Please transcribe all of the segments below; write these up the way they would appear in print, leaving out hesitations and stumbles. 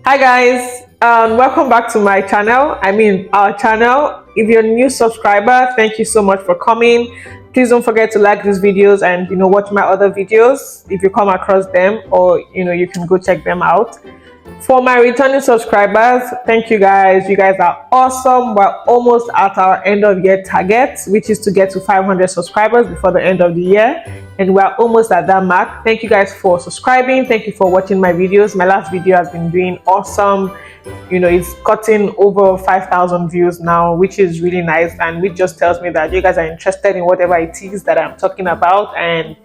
Hi guys, welcome back to my channel. Our channel. If you're a new subscriber, thank you so much for coming. Please don't forget to like these videos and watch my other videos if you come across them, or you can go check them out. For my returning subscribers, thank you guys. You guys are awesome. We're almost at our end of year target, which is to get to 500 subscribers before the end of the year. And we're almost at that mark. Thank you guys for subscribing. Thank you for watching my videos. My last video has been doing awesome. It's gotten over 5,000 views now, which is really nice. And which just tells me that you guys are interested in whatever it is that I'm talking about. And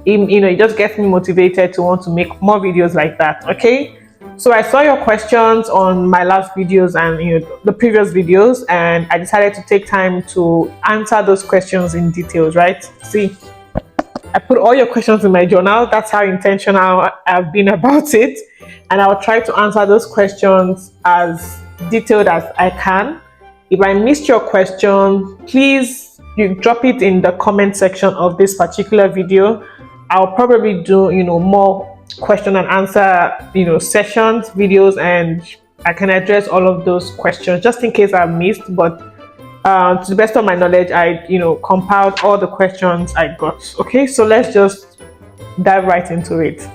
it just gets me motivated to want to make more videos like that. Okay. So I saw your questions on my last videos and the previous videos, and I decided to take time to answer those questions in details, right? See, I put all your questions in my journal. That's how intentional I've been about it. And I'll try to answer those questions as detailed as I can. If I missed your question, please you drop it in the comment section of this particular video. I'll probably do more question and answer sessions videos, and I can address all of those questions just in case I've missed. But to the best of my knowledge, I compiled all the questions I got. Okay, so let's just dive right into it.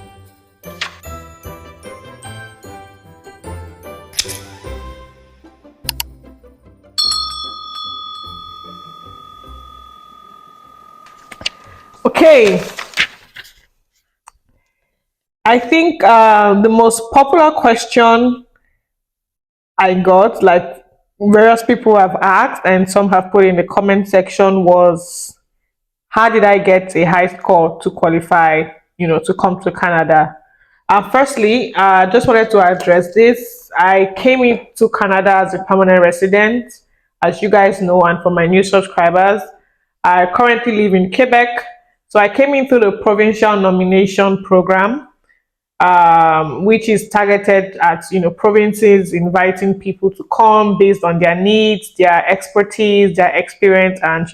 Okay, I think the most popular question I got, like various people have asked and some have put in the comment section, was how did I get a high score to qualify, to come to Canada? Firstly, I just wanted to address this. I came into Canada as a permanent resident, as you guys know, and for my new subscribers, I currently live in Quebec. So I came into the provincial nomination program, which is targeted at provinces inviting people to come based on their needs, their expertise, their experience, and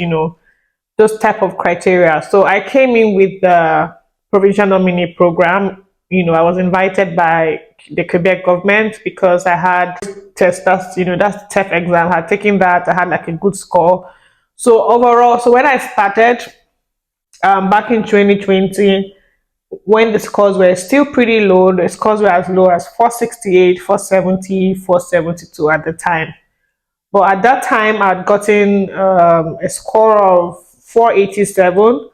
those type of criteria. So I came in with the provincial nominee program. I was invited by the Quebec government because I had test. That's that's TEF exam. I had taken that. I had like a good score. So overall, so when I started back in 2020, when the scores were still pretty low, the scores were as low as 468, 470, 472 at the time. But at that time, I'd gotten a score of 487.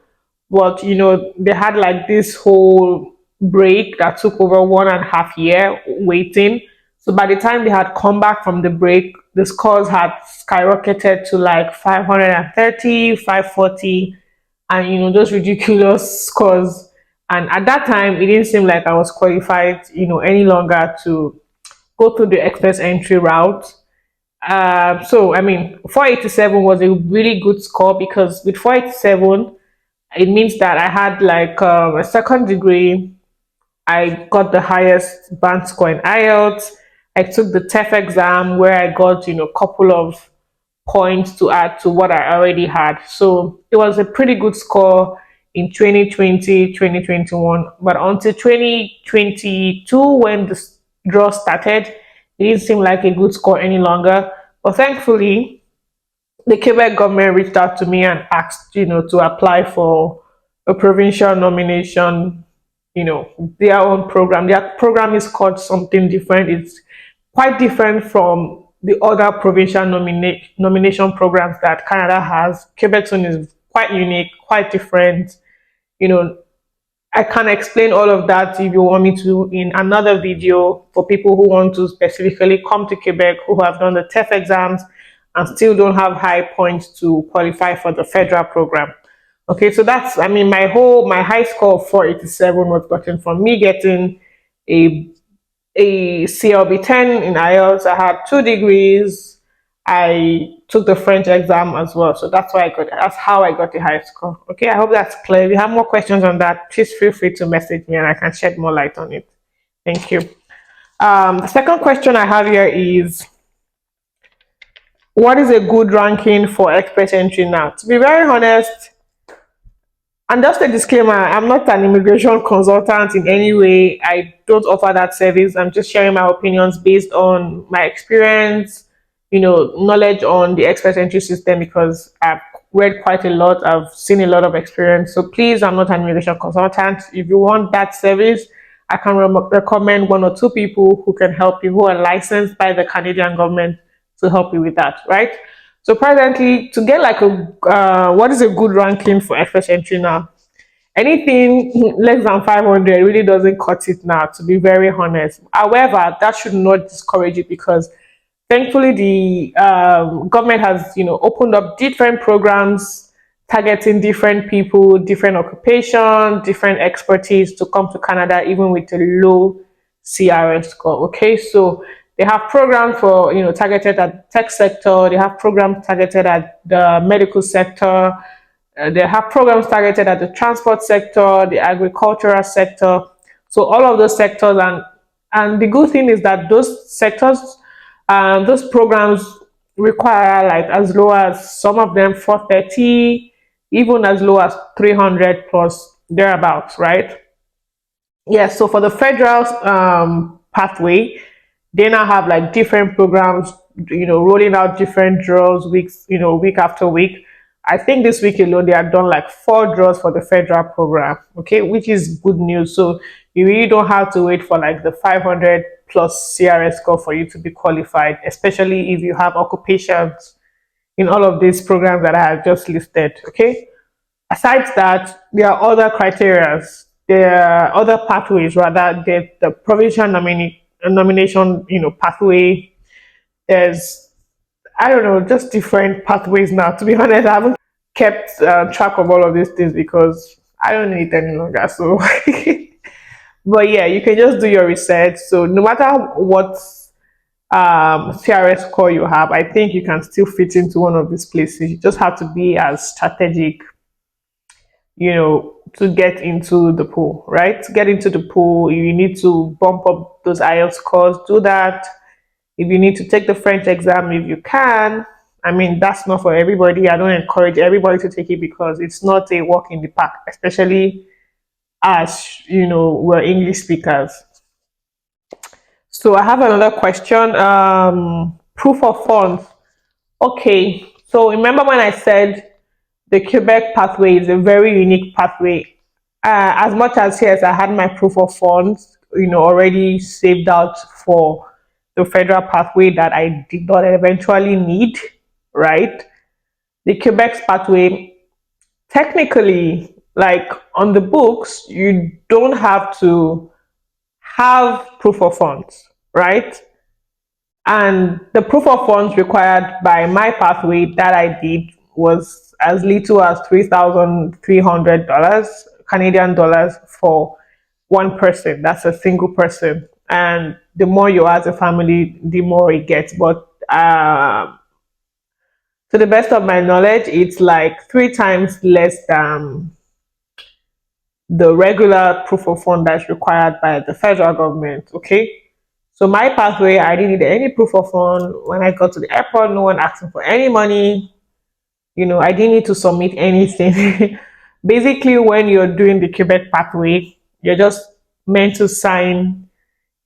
But they had like this whole break that took over 1.5 year waiting. So by the time they had come back from the break, the scores had skyrocketed to like 530, 540, and those ridiculous scores. And at that time, it didn't seem like I was qualified, any longer to go through the express entry route. So I mean, 487 was a really good score, because with 487, it means that I had like a second degree. I got the highest band score in IELTS. I took the TEF exam where I got a couple of points to add to what I already had. So it was a pretty good score in 2020, 2021. But until 2022, when the draw started, it didn't seem like a good score any longer. But thankfully, the Quebec government reached out to me and asked, to apply for a provincial nomination, their own program. Their program is called something different. It's quite different from the other provincial nomination programs that Canada has. Quebec's one is quite unique, quite different. I can explain all of that if you want me to in another video, for people who want to specifically come to Quebec, who have done the TEF exams and still don't have high points to qualify for the federal program. Okay, so that's, my high score of 487 was gotten from me getting a CLB 10 in IELTS. I had 2 degrees. I took the French exam as well. So that's how I got the high score. Okay, I hope that's clear. If you have more questions on that, please feel free to message me and I can shed more light on it. Thank you. The second question I have here is, what is a good ranking for express entry now? To be very honest, And just a disclaimer, I'm not an immigration consultant in any way. I don't offer that service. I'm just sharing my opinions based on my experience, knowledge on the express entry system because I've read quite a lot. I've seen a lot of experience. So please, I'm not an immigration consultant. If you want that service, I can recommend one or two people who can help you, who are licensed by the Canadian government to help you with that, right? So presently, to get like what is a good ranking for express entry now? Anything less than 500 really doesn't cut it now, to be very honest. However, that should not discourage it because thankfully the government has, opened up different programs targeting different people, different occupation, different expertise to come to Canada, even with a low CRS score. Okay, so they have programs for targeted at tech sector. They have programs targeted at the medical sector. They have programs targeted at the transport sector, the agricultural sector. So all of those sectors, and the good thing is that those sectors, those programs require like as low as some of them 430, even as low as 300 plus thereabouts, right? Yes, so for the federal pathway, they now have like different programs, rolling out different draws weeks, week after week. I think this week alone they have done like 4 draws for the federal program, okay, which is good news. So you really don't have to wait for like the 500 plus CRS score for you to be qualified, especially if you have occupations in all of these programs that I have just listed, okay? Aside that, there are other criteria. There are other pathways, rather. The provincial nomination, pathway. There's, I don't know, just different pathways now. To be honest, I haven't kept track of all of these things because I don't need it any longer. So, but yeah, you can just do your research. So no matter what CRS score you have, I think you can still fit into one of these places. You just have to be as strategic, to get into the pool, right? To get into the pool, you need to bump up those IELTS scores, do that. If you need to take the French exam, if you can, I mean, that's not for everybody. I don't encourage everybody to take it because it's not a walk in the park, especially as, we're English speakers. So I have another question. Proof of funds. Okay. So remember when I said the Quebec pathway is a very unique pathway. As much as yes, I had my proof of funds, already saved out for the federal pathway that I did not eventually need, right? The Quebec's pathway, technically, like on the books, you don't have to have proof of funds, right? And the proof of funds required by my pathway that I did was as little as $3,300 Canadian dollars for one person. That's a single person. And the more you are as a family, the more it gets. But to the best of my knowledge, it's like 3 times less than the regular proof of fund that's required by the federal government. Okay. So my pathway, I didn't need any proof of fund. When I got to the airport, no one asked me for any money. I didn't need to submit anything. Basically, when you're doing the Quebec pathway, you're just meant to sign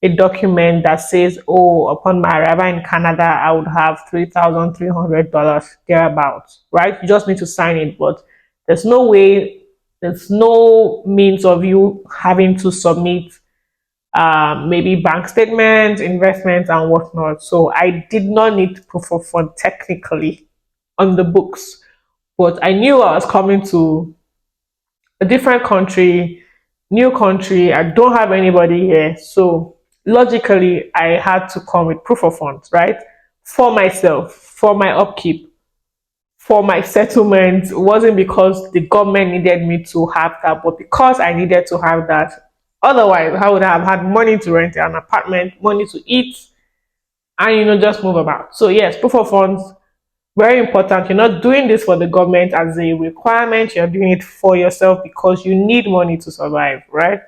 a document that says, oh, upon my arrival in Canada, I would have $3,300 thereabouts, right? You just need to sign it, but there's no way, there's no means of you having to submit maybe bank statements, investments, and whatnot. So I did not need proof of fund technically on the books, but I knew I was coming to a different country, new country. I don't have anybody here. So logically, I had to come with proof of funds, right? For myself, for my upkeep, for my settlement. It wasn't because the government needed me to have that, but because I needed to have that. Otherwise, I would have had money to rent an apartment, money to eat, and just move about. So yes, proof of funds, very important. You're not doing this for the government as a requirement. You're doing it for yourself because you need money to survive, right?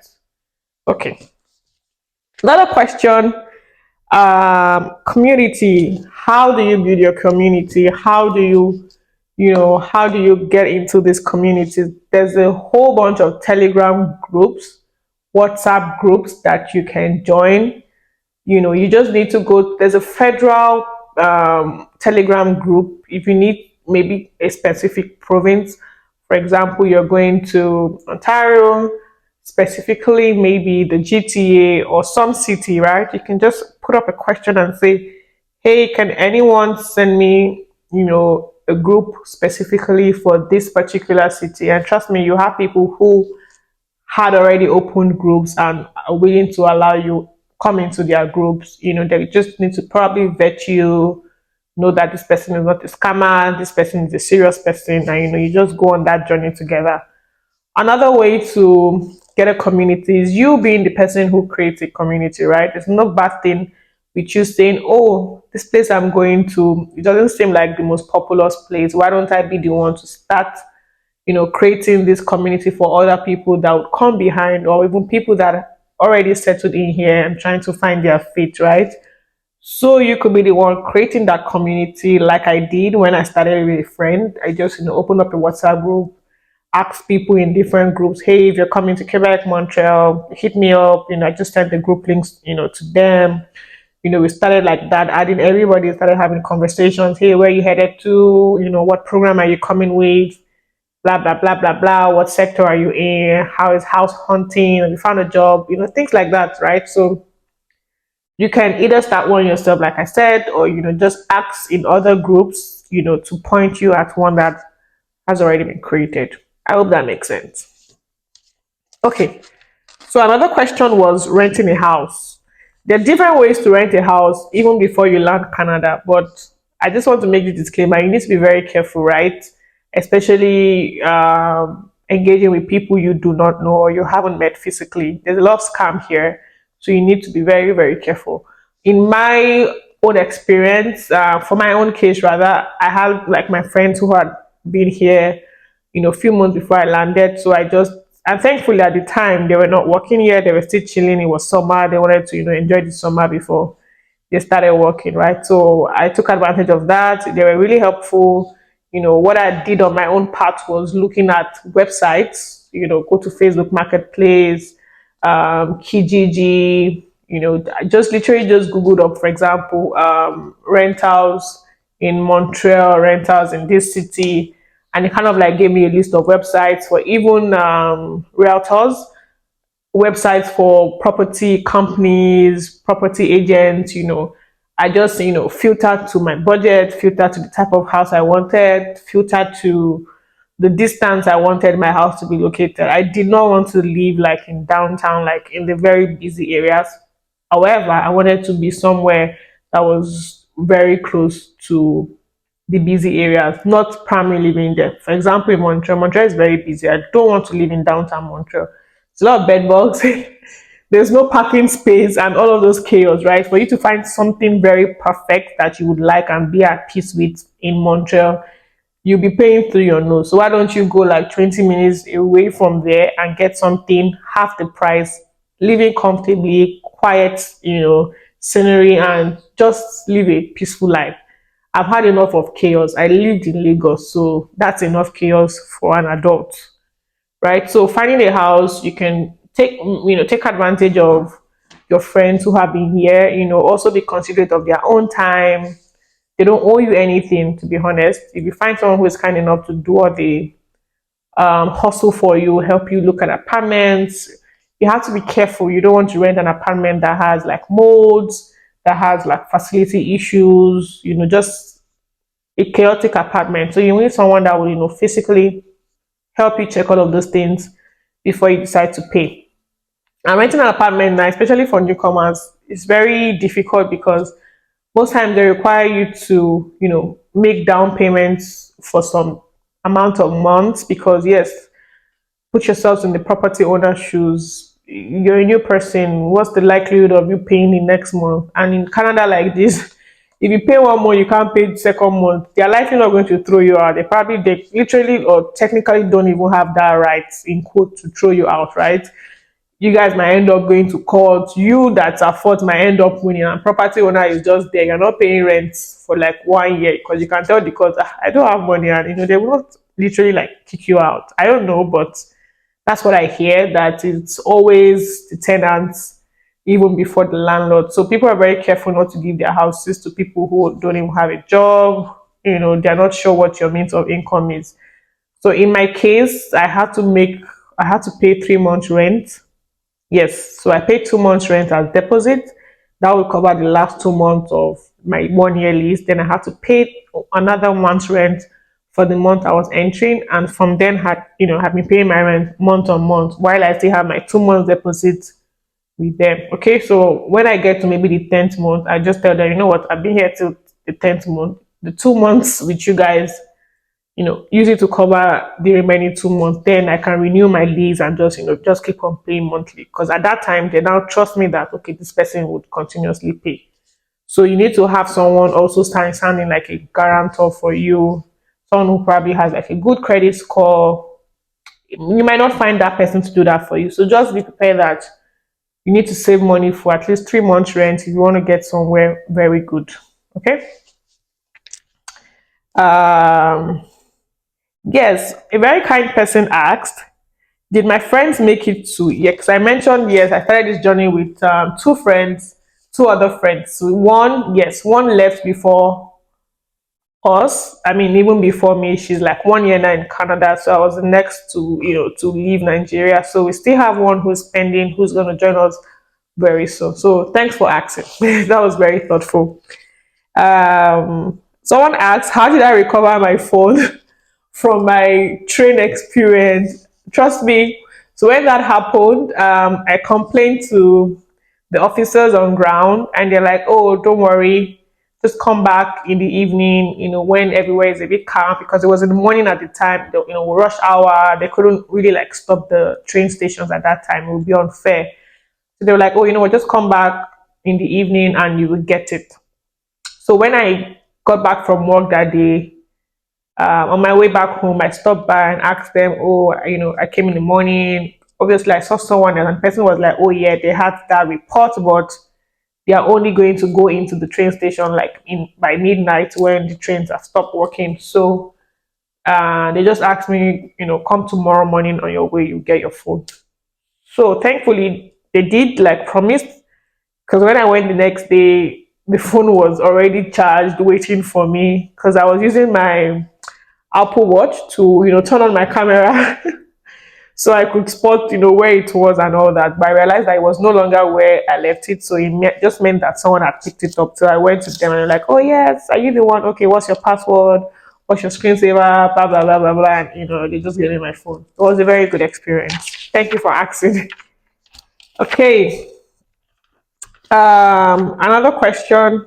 Okay. Another question. Community. How do you build your community? How do you how do you get into these communities? There's a whole bunch of Telegram groups, WhatsApp groups that you can join. You just need to go. There's a federal Telegram group if you need maybe a specific province. For example, you're going to Ontario, specifically maybe the GTA or some city, right? You can just put up a question and say, hey, can anyone send me, a group specifically for this particular city? And trust me, you have people who had already opened groups and are willing to allow you come into their groups. They just need to probably vet you, know that this person is not a scammer, this person is a serious person, and you just go on that journey together. Another way to get a community is you being the person who creates a community, right? There's no bad thing with you saying, oh, this place I'm going to, it doesn't seem like the most populous place. Why don't I be the one to start, creating this community for other people that would come behind, or even people that are already settled in here and trying to find their feet, right? So you could be the one creating that community like I did when I started with a friend. I just, opened up a WhatsApp group, ask people in different groups, hey, if you're coming to Quebec, Montreal, hit me up. I just sent the group links, to them. We started like that, adding everybody, started having conversations. Hey, where you headed to? What program are you coming with? Blah, blah, blah, blah, blah. What sector are you in? How is house hunting? Have you found a job? Things like that, right? So you can either start one yourself, like I said, or, just ask in other groups, to point you at one that has already been created. I hope that makes sense. Okay. So another question was renting a house. There are different ways to rent a house even before you land Canada, but I just want to make the disclaimer: you need to be very careful, right? Especially engaging with people you do not know or you haven't met physically. There's a lot of scam here, so you need to be very, very careful. In my own experience, for my own case, rather, I had like my friends who had been here, a few months before I landed. So and thankfully at the time they were not working here; they were still chilling. It was summer; they wanted to, enjoy the summer before they started working, right? So I took advantage of that. They were really helpful. What I did on my own part was looking at websites. Go to Facebook Marketplace, Kijiji. I just literally just googled up, for example, rentals in Montreal, rentals in this city, and it kind of like gave me a list of websites for even realtors, websites for property companies, property agents. I just, filtered to my budget, filtered to the type of house I wanted, filtered to the distance I wanted my house to be located. I did not want to live like in downtown, like in the very busy areas. However, I wanted to be somewhere that was very close to the busy areas, not primarily living there. For example, in Montreal, Montreal is very busy. I don't want to live in downtown Montreal. It's a lot of bed bugs. There's no parking space and all of those chaos, right? For you to find something very perfect that you would like and be at peace with in Montreal, you'll be paying through your nose. So why don't you go like 20 minutes away from there and get something half the price, living comfortably, quiet, scenery, and just live a peaceful life. I've had enough of chaos. I lived in Lagos, so that's enough chaos for an adult, right? So finding a house, you can take advantage of your friends who have been here. Also be considerate of their own time. They don't owe you anything, to be honest. If you find someone who is kind enough to do all the hustle for you, help you look at apartments, you have to be careful. You don't want to rent an apartment that has like molds, that has like facility issues, just a chaotic apartment. So you need someone that will, physically help you check all of those things before you decide to pay. And renting an apartment now, especially for newcomers, is very difficult because most times they require you to, make down payments for some amount of months because yes, put yourselves in the property owner's shoes. You're a new person. What's the likelihood of you paying the next month? And in Canada like this, if you pay one month, you can't pay the second month. They're likely not going to throw you out. They literally or technically don't even have that right in quote to throw you out, right? You guys might end up going to court. You that are fault might end up winning, and property owner is just there. You're not paying rent for like 1 year because you can tell the court, "Ah, I don't have money," and they will not literally like kick you out. I don't know, but that's what I hear. That it's always the tenants even before the landlord. So people are very careful not to give their houses to people who don't even have a job. They're not sure what your means of income is. So in my case, I had to pay 3 months rent. Yes, so I paid 2 months rent as deposit. That will cover the last 2 months of my 1 year lease. Then I had to pay another month's rent for the month I was entering, and from then had been paying my rent month on month while I still have my 2 months deposit with them. Okay, so when I get to maybe the 10th month, I just tell them, you know what, I've been here till the 10th month. The 2 months with you guys, use it to cover the remaining 2 months. Then I can renew my lease and just keep on paying monthly. Because at that time, they now trust me that okay, this person would continuously pay. So you need to have someone also standing like a guarantor for you, someone who probably has like a good credit score. You might not find that person to do that for you. So just be prepared that you need to save money for at least 3 months rent if you want to get somewhere very good. Okay. Um, yes, a very kind person asked, did my friends make it to? Yeah, because I mentioned, yes, I started this journey with two friends, two other friends. So one left before us. I mean, even before me, she's like 1 year now in Canada. So I was the next to leave Nigeria. So we still have one who's pending, who's going to join us very soon. So thanks for asking. That was very thoughtful. Someone asked, how did I recover my phone from my train experience? Trust me. So when that happened, I complained to the officers on ground, and they're like, "Oh, don't worry, just come back in the evening. When everywhere is a bit calm, because it was in the morning at the time. Rush hour. They couldn't really like stop the train stations at that time. It would be unfair. So they were like, "Oh, you know what? Just come back in the evening, and you will get it." So when I got back from work that day, on my way back home, I stopped by and asked them, "Oh, I came in the morning. Obviously, I saw someone, and the person was like, 'Oh, yeah, they had that report, but they are only going to go into the train station like in by midnight when the trains have stopped working.' So they just asked me, come tomorrow morning on your way, you get your phone." So thankfully, they did like promise, because when I went the next day, the phone was already charged, waiting for me, because I was using my Apple Watch to, turn on my camera so I could spot, where it was and all that. But I realized that it was no longer where I left it. So just meant that someone had picked it up. So I went to them and they're like, "Oh, yes, are you the one? Okay, what's your password? What's your screensaver? Blah, blah, blah, blah, blah." And, they just gave me my phone. It was a very good experience. Thank you for asking. Okay. Another question.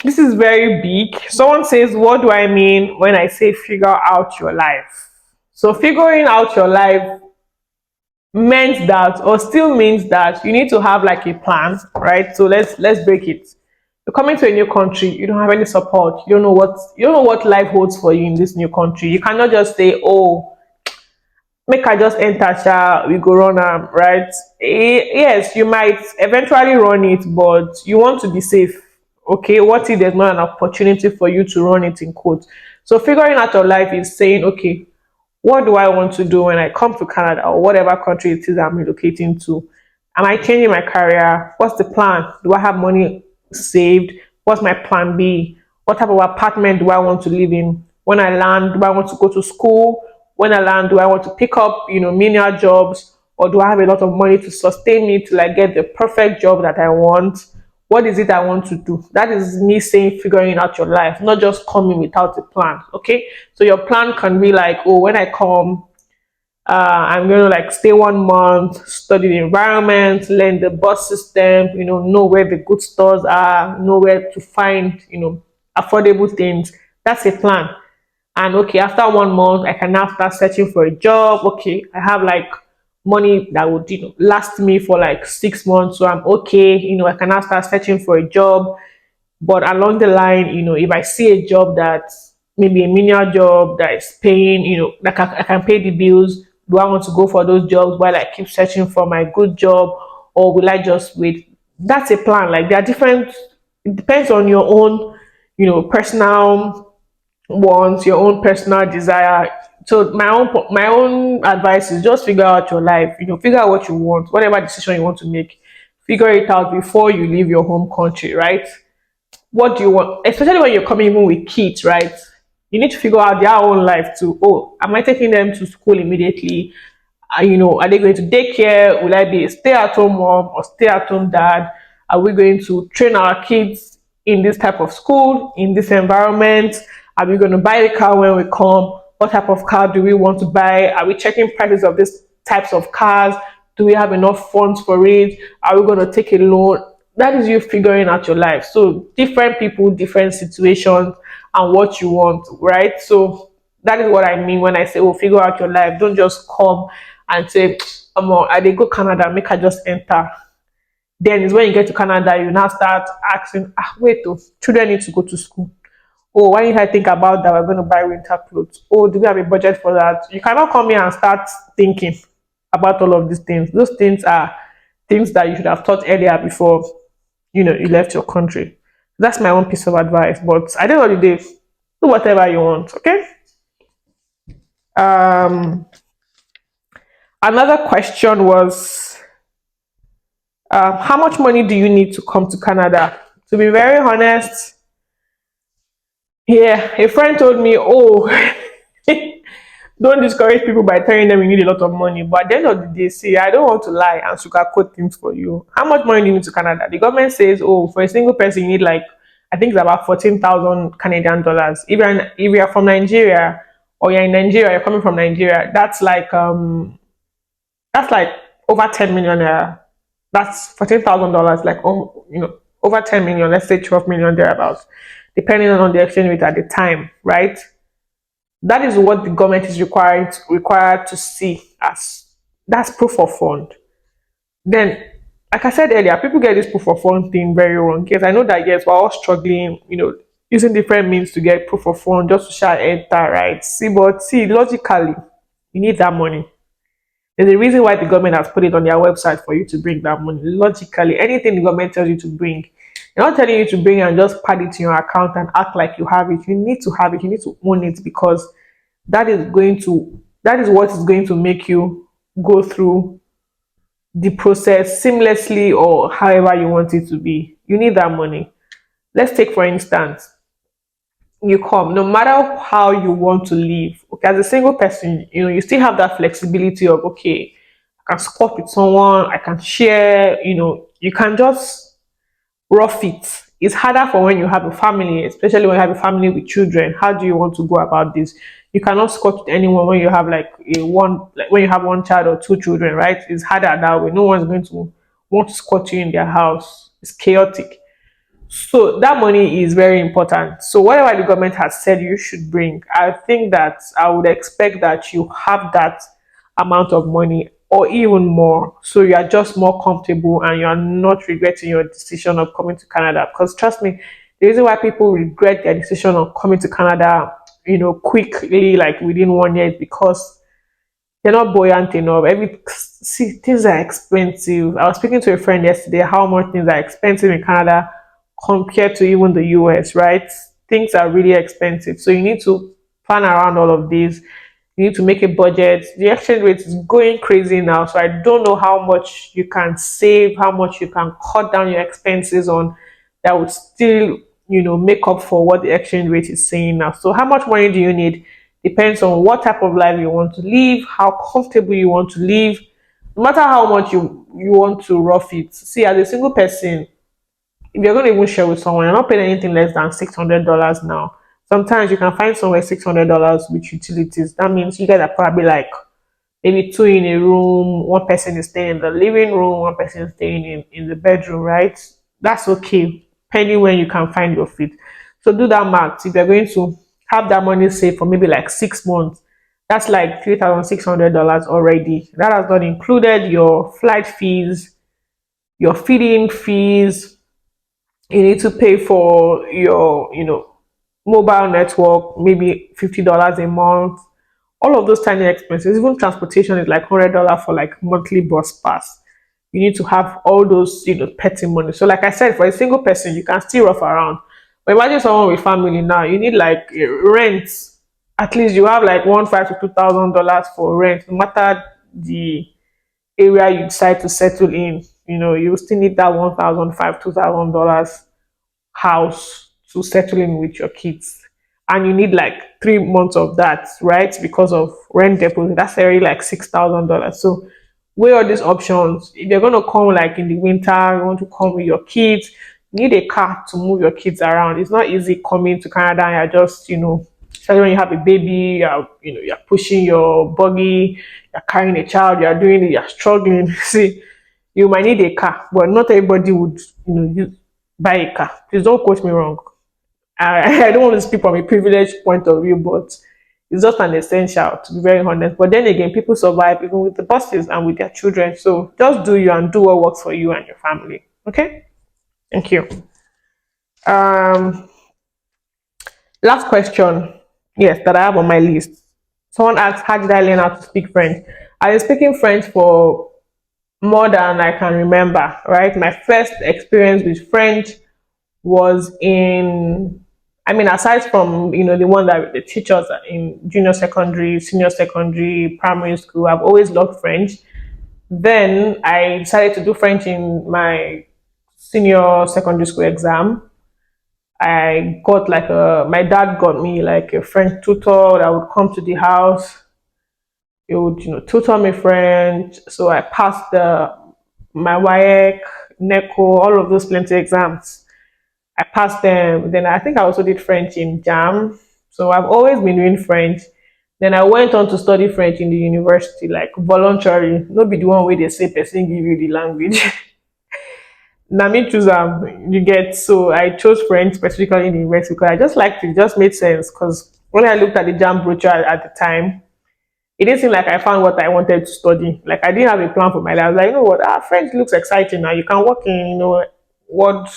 This is very big. Someone says, what do I mean when I say figure out your life? So figuring out your life meant that, or still means that, you need to have like a plan, right? So let's break it. You're coming to a new country, you don't have any support, you don't know what life holds for you in this new country. You cannot just say, "Oh, make I just enter we go run right?" Yes, you might eventually run it, but you want to be safe. Okay, what if there's not an opportunity for you to run it in quotes? So figuring out your life is saying, okay, what do I want to do when I come to Canada or whatever country it is I'm relocating to? Am I changing my career? What's the plan? Do I have money saved? What's my plan B? What type of apartment do I want to live in? When I land, do I want to go to school? When I land, do I want to pick up, menial jobs? Or do I have a lot of money to sustain me till I get the perfect job that I want? What is it I want to do? That is me saying figuring out your life, not just coming without a plan. Okay. So your plan can be like, "Oh, when I come, I'm going to like stay 1 month, study the environment, learn the bus system, know where the good stores are, know where to find, affordable things." That's a plan. And okay, after 1 month, I can now start searching for a job. Okay, I have like money that would last me for like 6 months, so I'm okay. I can now start searching for a job. But along the line, if I see a job that maybe a menial job that is paying, that I can pay the bills, Do I want to go for those jobs while I keep searching for my good job, or will I just wait? That's a plan. Like there are different. It depends on your own, personal wants, your own personal desire. So my own advice is just figure out your life. Figure out what you want, whatever decision you want to make. Figure it out before you leave your home country, right? What do you want? Especially when you're coming even with kids, right? You need to figure out their own life too. Oh, am I taking them to school immediately? Are they going to daycare? Will I be a stay-at-home mom or stay-at-home dad? Are we going to train our kids in this type of school, in this environment? Are we going to buy the car when we come? What type of car do we want to buy? Are we checking prices of these types of cars? Do we have enough funds for it? Are we going to take a loan? That is you figuring out your life. So different people, different situations, and what you want, right? So that is what I mean when I say, oh, figure out your life. Don't just come and say, I they go Canada, make her just enter. Then is when you get to Canada, you now start asking, wait, oh, children need to go to school. Oh, why did I think about that? We're going to buy winter clothes. Oh, do we have a budget for that? You cannot come here and start thinking about all of these things. Those things are things that you should have thought earlier before, you left your country. That's my own piece of advice. But at the end of the day, do whatever you want, okay? Um, Another question was, how much money do you need to come to Canada? To be very honest, yeah, a friend told me, oh, don't discourage people by telling them you need a lot of money. But at the end of the day, see, I don't want to lie and sugarcoat things for you. How much money do you need to Canada? The government says, oh, for a single person, you need like, I think it's about 14,000 Canadian dollars. If you're from Nigeria, or you're in Nigeria, you're coming from Nigeria, that's like over 10 million naira. That's $14,000, like, over 10 million, let's say 12 million thereabouts, depending on the exchange rate at the time, right? That is what the government is required to see as that's proof of fund. Then, like I said earlier, people get this proof of fund thing very wrong. Yes, I know that, yes, we're all struggling, using different means to get proof of fund just to share enter, right? See, logically, you need that money. There's a reason why the government has put it on their website for you to bring that money. Logically, anything the government tells you to bring, they're not telling you to bring and just pad it to your account and act like you have it. You need to have it. You need to own it, because that is what is going to make you go through the process seamlessly, or however you want it to be. You need that money. Let's take for instance, you come, no matter how you want to live. Okay, as a single person, you still have that flexibility of, okay, I can squat with someone, I can share, you can just rough it. It's harder for when you have a family, especially when you have a family with children. How do you want to go about this? You cannot squat with anyone when you have when you have one child or two children, right? It's harder that way. No one's going to want to squat you in their house. It's chaotic. So that money is very important. So whatever the government has said you should bring, I think that I would expect that you have that amount of money or even more. So you are just more comfortable and you are not regretting your decision of coming to Canada. Because trust me, the reason why people regret their decision of coming to Canada, quickly, like within 1 year, is because they're not buoyant enough. Things are expensive. I was speaking to a friend yesterday how much things are expensive in Canada compared to even the US, right? Things are really expensive. So you need to plan around all of these. You need to make a budget. The exchange rate is going crazy now. So I don't know how much you can save, how much you can cut down your expenses on that would still, make up for what the exchange rate is saying now. So how much money do you need? Depends on what type of life you want to live, how comfortable you want to live, no matter how much you want to rough it. See, as a single person, if you're going to even share with someone, you're not paying anything less than $600 now. Sometimes you can find somewhere $600 with utilities. That means you guys are probably like maybe two in a room, one person is staying in the living room, one person is staying in the bedroom, right? That's okay, depending when you can find your feet. So do that math. If you're going to have that money saved for maybe like 6 months, that's like $3,600 already. That has not included your flight fees, your feeding fees. You need to pay for your, mobile network, maybe $50 a month, All of those tiny expenses, even transportation is like $100 for like monthly bus pass. You need to have all those, petty money. So, like I said, for a single person, you can still rough around. But imagine someone with family now. You need like rent. At least you have like $1,500 to $2,000 for rent, no matter the area you decide to settle in. You still need that 1,500 $2,000 house to settle in with your kids. And you need like 3 months of that, right? Because of rent deposit. That's already like $6,000. So weigh all these options. If you're gonna come like in the winter, you want to come with your kids, you need a car to move your kids around. It's not easy coming to Canada and you're just, especially when you have a baby, you're pushing your buggy, you're carrying a child, you're doing it, you're struggling. See, you might need a car, but not everybody would, buy a car. Please don't quote me wrong. I don't want to speak from a privileged point of view, but it's just an essential, to be very honest. But then again, people survive even with the buses and with their children. So just do you and do what works for you and your family. Okay? Thank you. Um, Last question, yes, that I have on my list. Someone asked, how did I learn how to speak French? I've been speaking French for more than I can remember, right? My first experience with French was in, aside from, the one that the teachers in junior secondary, senior secondary, primary school, I've always loved French. Then I decided to do French in my senior secondary school exam. I got like my dad got me like a French tutor that would come to the house. He would, tutor me French. So I passed my WAEC, NECO, all of those plenty exams. I passed them. Then I think I also did French in JAM. So I've always been doing French. Then I went on to study French in the university, like voluntary. Not be the one where they say person give you the language. Now me choose you get, so I chose French specifically in the university because I just liked it. It just made sense because when I looked at the JAM brochure at the time, it didn't seem like I found what I wanted to study. Like I didn't have a plan for my life. I was like, what, French looks exciting now. You can work in, what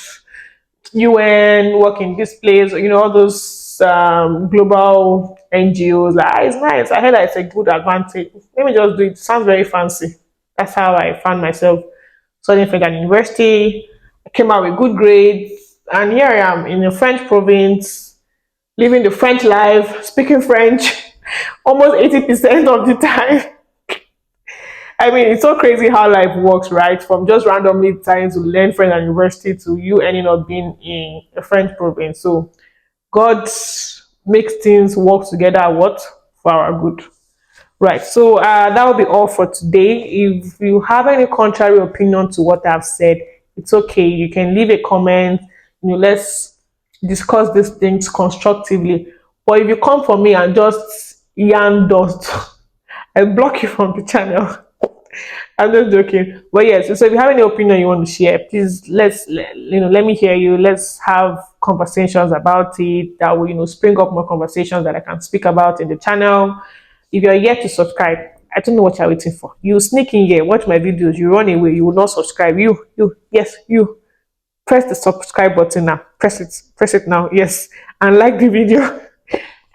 UN, work in this place, all those global NGOs. Like, it's nice. I heard that it's a good advantage. Let me just do it. Sounds very fancy. That's how I found myself studying French at university. I came out with good grades, and here I am in a French province, living the French life, speaking French almost 80% of the time. It's so crazy how life works, right? From just randomly trying to learn French at university to you ending up being in a French province. So God makes things work together, what? For our good. Right. So that will be all for today. If you have any contrary opinion to what I've said, it's okay. You can leave a comment. Let's discuss these things constructively. But if you come for me and just yarn dust, I block you from the channel. I'm just joking. But yes, so if you have any opinion you want to share, please let me hear you. Let's have conversations about it that will, spring up more conversations that I can speak about in the channel. If you're yet to subscribe, I don't know what you're waiting for. You sneak in here, watch my videos, you run away, you will not subscribe. You press the subscribe button now. Press it now, yes, and like the video.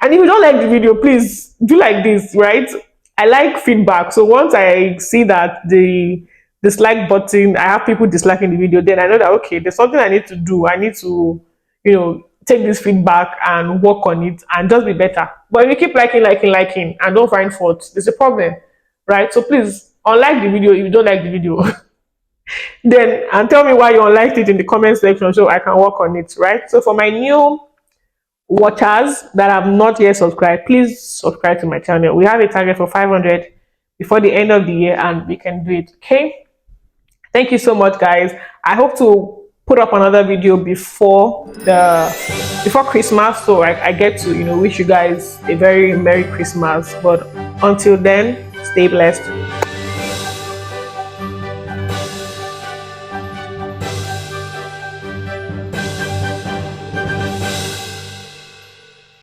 And if you don't like the video, please do like this, right? I like feedback. So once I see that the dislike button, I have people disliking the video, then I know that, okay, there's something I need to do. I need to, take this feedback and work on it and just be better. But if you keep liking, and don't find fault, there's a problem, right? So please, unlike the video if you don't like the video. Then, and tell me why you unliked it in the comment section so I can work on it, right? So for my new watchers that have not yet subscribed, please subscribe to my channel. We have a target for 500 before the end of the year and we can do it. Okay, thank you so much, guys. I hope to put up another video before Christmas, so I get to wish you guys a very Merry Christmas. But until then, stay blessed.